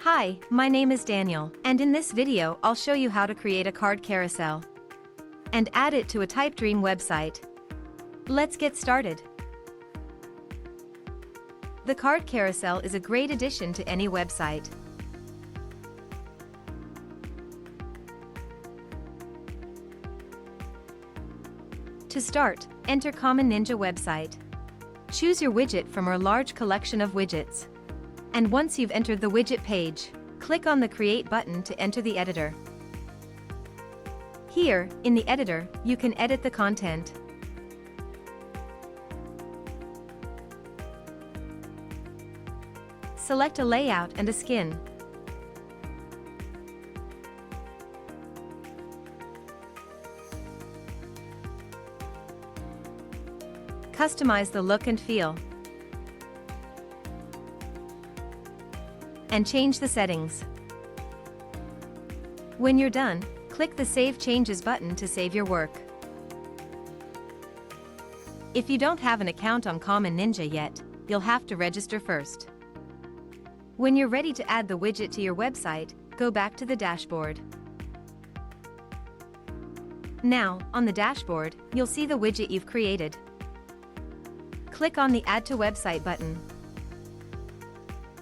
Hi, my name is Daniel, and in this video I'll show you how to create a card carousel and add it to a Typedream website. Let's get started. The card carousel is a great addition to any website. To start, enter Common Ninja website. Choose your widget from our large collection of widgets. And once you've entered the widget page, click on the Create button to enter the editor. Here, in the editor, you can edit the content. Select a layout and a skin. Customize the look and feel. And change the settings. When you're done, click the Save Changes button to save your work. If you don't have an account on Common Ninja yet, you'll have to register first. When you're ready to add the widget to your website, go back to the dashboard. Now, on the dashboard, you'll see the widget you've created. Click on the Add to Website button.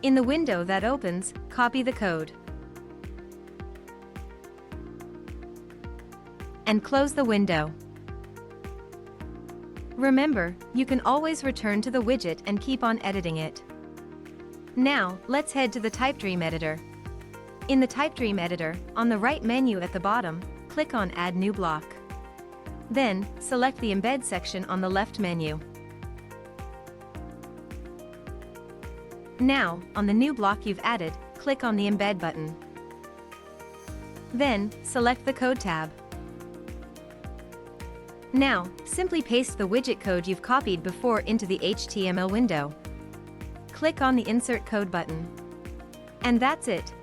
In the window that opens, copy the code and close the window. Remember, you can always return to the widget and keep on editing it. Now, let's head to the Typedream editor. In the Typedream editor, on the right menu at the bottom, click on Add New Block. Then, select the Embed section on the left menu. Now, on the new block you've added, click on the Embed button. Then, select the Code tab. Now, simply paste the widget code you've copied before into the HTML window. Click on the Insert Code button. And that's it.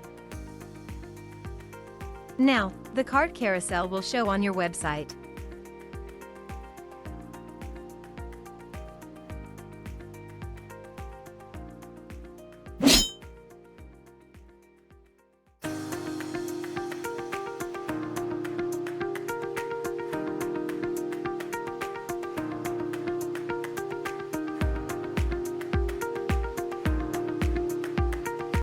Now, the card carousel will show on your website.